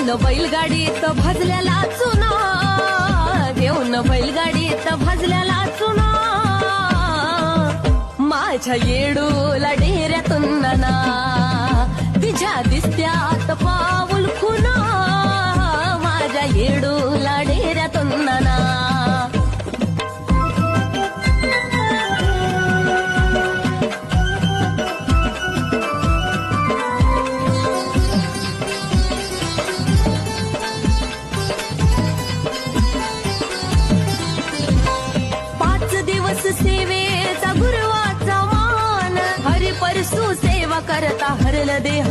घेऊन बैलगाडीत भाजल्याला चुना, घेऊन बैलगाडीत भाजल्याला चुना, माझ्या येडूला डेऱ्यातून नाना, तिच्या दिसत्यात पाऊल खुना, माझ्या येडूला डेऱ्यातून नाना. सेवेचा गुरुवाचा मान, हरी परसू सेवा करता हरल देह